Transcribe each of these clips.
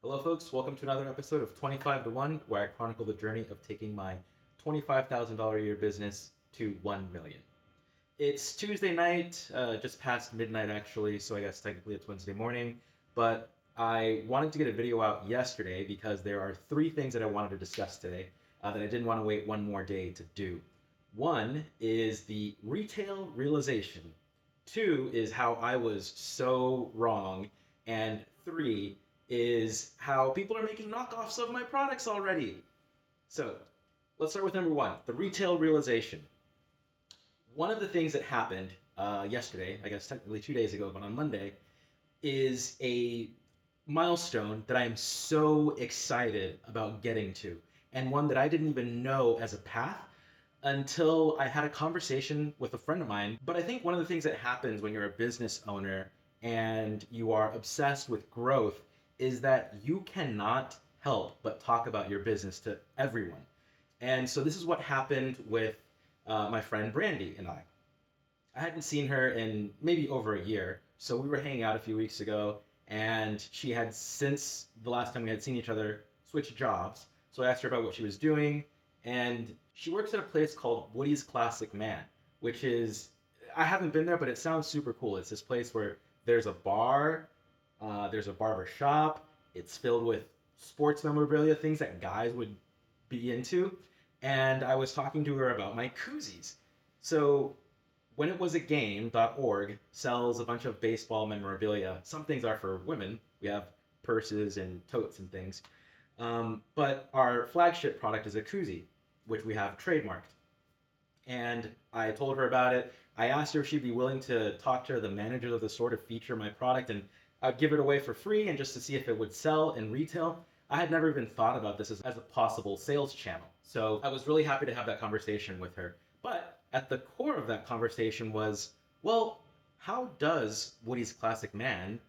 Hello, folks. Welcome to another episode of 25 to 1, where I chronicle the journey of taking my $25,000 a year business to 1 million. It's Tuesday night, just past midnight actually, so I guess technically it's Wednesday morning. But I wanted to get a video out yesterday because there are three things that I wanted to discuss today that I didn't want to wait one more day to do. One is the retail realization. Two is how I was so wrong. And three is how people are making knockoffs of my products already. So let's start with number one, the retail realization. One of the things that happened yesterday, I guess technically 2 days ago, but on Monday, is a milestone that I am so excited about getting to, and one that I didn't even know as a path until I had a conversation with a friend of mine. But I think one of the things that happens when you're a business owner and you are obsessed with growth is that you cannot help but talk about your business to everyone. And so this is what happened with my friend Brandy and I. I hadn't seen her in maybe over a year. So we were hanging out a few weeks ago, and she had, since the last time we had seen each other, switched jobs. So I asked her about what she was doing, and she works at a place called Woody's Classic Man, which is, I haven't been there, but it sounds super cool. It's this place where there's a bar, there's a barber shop, it's filled with sports memorabilia, things that guys would be into. And I was talking to her about my koozies. So when it was a game.org sells a bunch of baseball memorabilia. Some things are for women. We have purses and totes and things. But our flagship product is a koozie, which we have trademarked. And I told her about it. I asked her if she'd be willing to talk to the managers of the store to feature my product, and I'd give it away for free and just to see if it would sell in retail. I had never even thought about this as a possible sales channel. So I was really happy to have that conversation with her. But at the core of that conversation was, well, how does Woody's Classic Man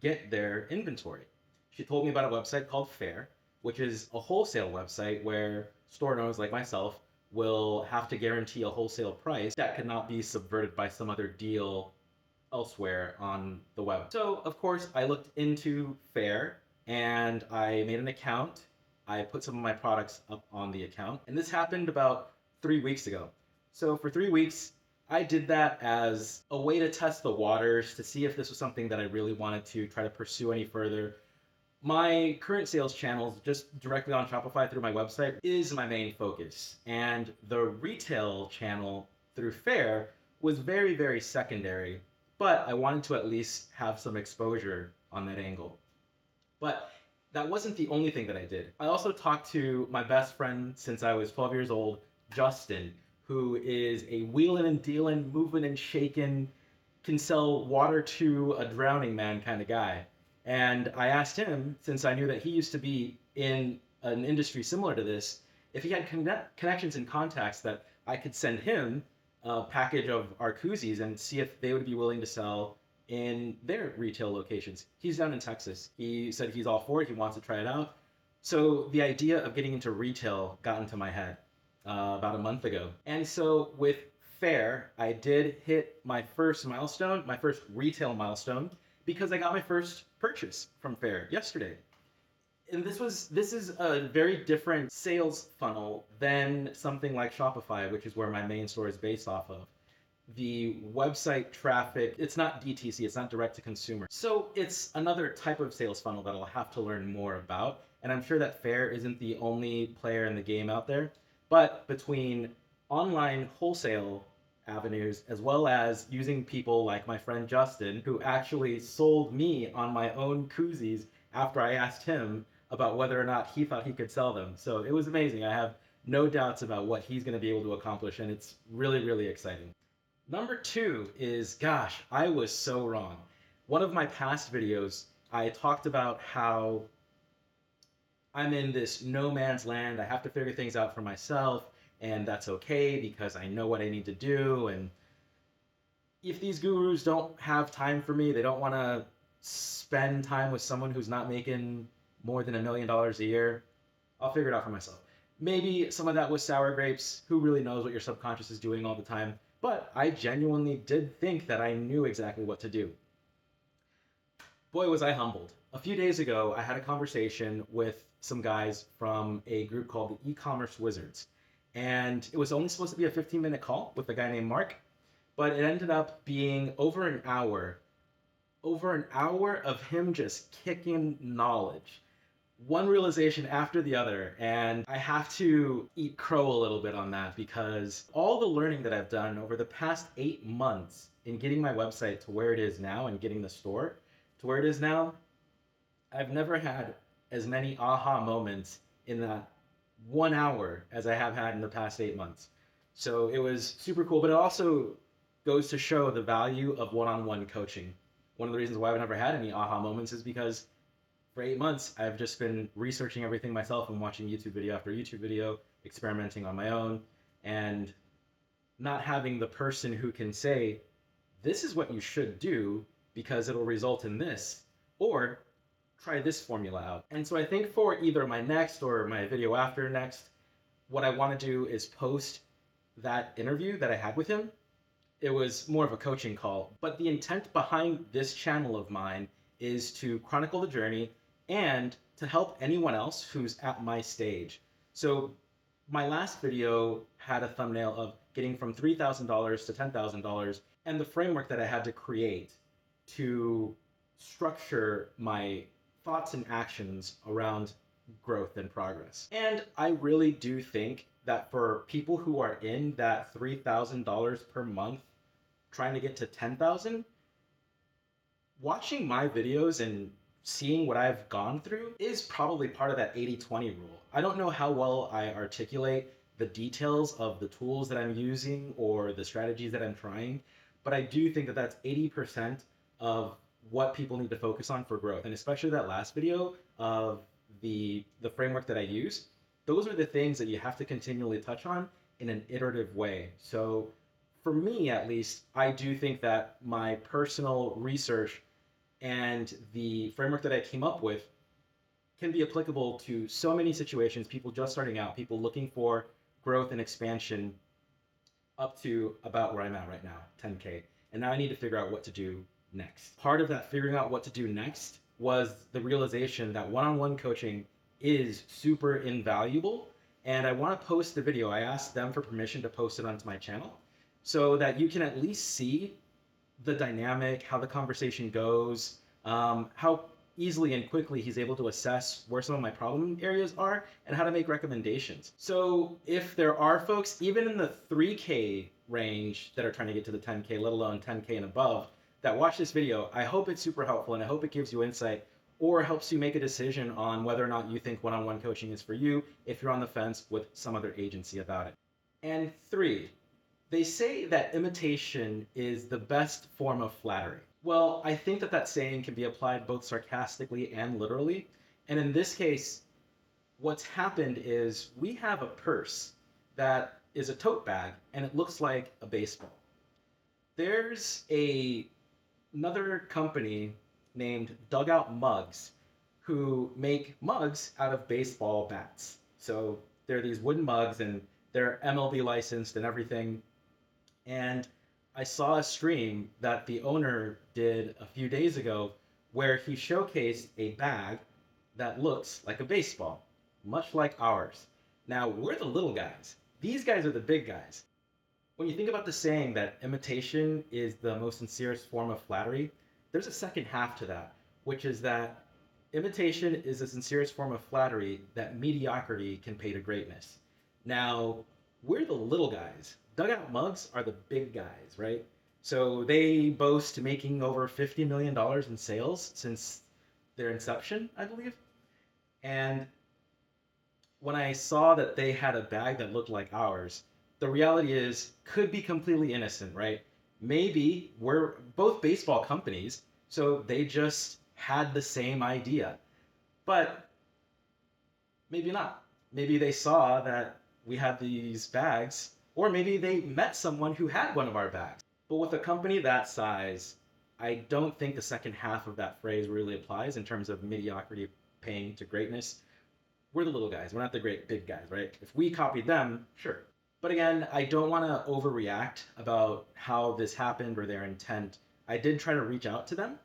get their inventory? She told me about a website called Fair, which is a wholesale website where store owners like myself will have to guarantee a wholesale price that cannot be subverted by some other deal elsewhere on the web. So, of course, I looked into Fair and I made an account. I put some of my products up on the account, and this happened about 3 weeks ago. So, for 3 weeks, I did that as a way to test the waters to see if this was something that I really wanted to try to pursue any further. My current sales channels, just directly on Shopify through my website, is my main focus. And the retail channel through Fair was very, very secondary, but I wanted to at least have some exposure on that angle. But that wasn't the only thing that I did. I also talked to my best friend since I was 12 years old, Justin, who is a wheeling and dealing, moving and shaking, can sell water to a drowning man kind of guy. And I asked him, since I knew that he used to be in an industry similar to this, if he had connections and contacts that I could send him a package of our koozies and see if they would be willing to sell in their retail locations. He's down in Texas. He said he's all for it. He wants to try it out. So the idea of getting into retail got into my head about a month ago. And so with Fair, I did hit my first milestone, my first retail milestone, because I got my first purchase from Fair yesterday. And this is a very different sales funnel than something like Shopify, which is where my main store is based off of. The website traffic, it's not DTC, it's not direct to consumer. So it's another type of sales funnel that I'll have to learn more about. And I'm sure that Fair isn't the only player in the game out there. But between online wholesale avenues, as well as using people like my friend Justin, who actually sold me on my own koozies after I asked him about whether or not he thought he could sell them. So it was amazing. I have no doubts about what he's going to be able to accomplish, and it's really, really exciting. Number two is, gosh, I was so wrong. One of my past videos, I talked about how I'm in this no man's land. I have to figure things out for myself, and that's okay because I know what I need to do. And if these gurus don't have time for me, they don't want to spend time with someone who's not making more than $1 million a year, I'll figure it out for myself. Maybe some of that was sour grapes. Who really knows what your subconscious is doing all the time? But I genuinely did think that I knew exactly what to do. Boy, was I humbled. A few days ago, I had a conversation with some guys from a group called the E-commerce Wizards. And it was only supposed to be a 15-minute call with a guy named Mark, but it ended up being over an hour of him just kicking knowledge, one realization after the other. And I have to eat crow a little bit on that because all the learning that I've done over the past 8 months in getting my website to where it is now and getting the store to where it is now, I've never had as many aha moments in that 1 hour as I have had in the past 8 months. So it was super cool, but it also goes to show the value of one-on-one coaching. One of the reasons why I've never had any aha moments is because for 8 months, I've just been researching everything myself and watching YouTube video after YouTube video, experimenting on my own, and not having the person who can say, this is what you should do because it'll result in this, or try this formula out. And so I think for either my next or my video after next, what I want to do is post that interview that I had with him. It was more of a coaching call, but the intent behind this channel of mine is to chronicle the journey and to help anyone else who's at my stage. So my last video had a thumbnail of getting from $3,000 to $10,000 and the framework that I had to create to structure my thoughts and actions around growth and progress. And I really do think that for people who are in that $3,000 per month trying to get to 10,000, watching my videos and seeing what I've gone through is probably part of that 80-20 rule. I don't know how well I articulate the details of the tools that I'm using or the strategies that I'm trying, but I do think that that's 80% of what people need to focus on for growth. And especially that last video of the framework that I use, those are the things that you have to continually touch on in an iterative way. So for me, at least, I do think that my personal research and the framework that I came up with can be applicable to so many situations, people just starting out, people looking for growth and expansion up to about where I'm at right now, 10K. And now I need to figure out what to do next. Part of that figuring out what to do next was the realization that one-on-one coaching is super invaluable. And I want to post the video. I asked them for permission to post it onto my channel so that you can at least see the dynamic, how the conversation goes, how easily and quickly he's able to assess where some of my problem areas are and how to make recommendations. So if there are folks, even in the 3K range that are trying to get to the 10K, let alone 10K and above, that watch this video, I hope it's super helpful and I hope it gives you insight or helps you make a decision on whether or not you think one-on-one coaching is for you if you're on the fence with some other agency about it. And 3, they say that imitation is the best form of flattery. Well, I think that that saying can be applied both sarcastically and literally. And in this case, what's happened is we have a purse that is a tote bag and it looks like a baseball. There's another company named Dugout Mugs who make mugs out of baseball bats. So they're these wooden mugs and they're MLB licensed and everything. And I saw a stream that the owner did a few days ago where he showcased a bag that looks like a baseball, much like ours. Now, we're the little guys. These guys are the big guys. When you think about the saying that imitation is the most sincerest form of flattery, there's a second half to that, which is that imitation is the sincerest form of flattery that mediocrity can pay to greatness. Now, we're the little guys. Dugout Mugs are the big guys, right? So they boast making over $50 million in sales since their inception, I believe. And when I saw that they had a bag that looked like ours, the reality is, could be completely innocent, right? Maybe we're both baseball companies, so they just had the same idea. But maybe not. Maybe they saw that we had these bags, or maybe they met someone who had one of our bags. But with a company that size, I don't think the second half of that phrase really applies in terms of mediocrity paying to greatness. We're the little guys. We're not the great big guys, right? If we copied them, sure. But again, I don't want to overreact about how this happened or their intent. I did try to reach out to them.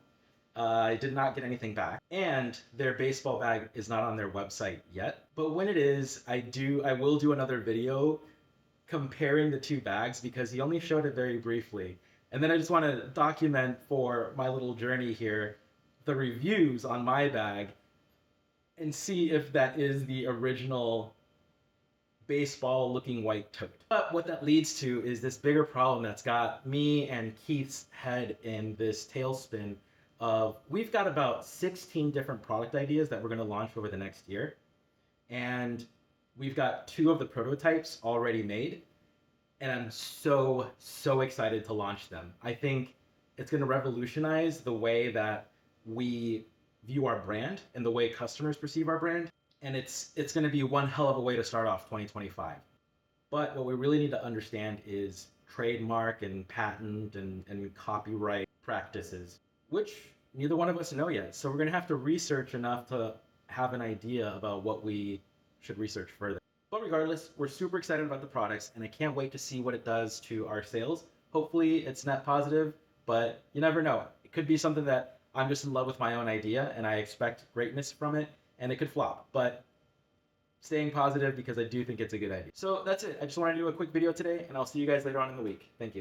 I did not get anything back, and their baseball bag is not on their website yet. But when it is, I will do another video comparing the two bags because he only showed it very briefly. And then I just want to document for my little journey here the reviews on my bag and see if that is the original baseball looking white tote. But what that leads to is this bigger problem that's got me and Keith's head in this tailspin of we've got about 16 different product ideas that we're going to launch over the next year. And we've got 2 of the prototypes already made. And I'm so excited to launch them. I think it's going to revolutionize the way that we view our brand and the way customers perceive our brand. And it's going to be one hell of a way to start off 2025. But what we really need to understand is trademark and patent and copyright practices, which neither one of us know yet. So we're going to have to research enough to have an idea about what we should research further. But regardless, we're super excited about the products, and I can't wait to see what it does to our sales. Hopefully it's net positive, but you never know. It could be something that I'm just in love with my own idea, and I expect greatness from it, and it could flop. But staying positive because I do think it's a good idea. So that's it. I just wanted to do a quick video today, and I'll see you guys later on in the week. Thank you.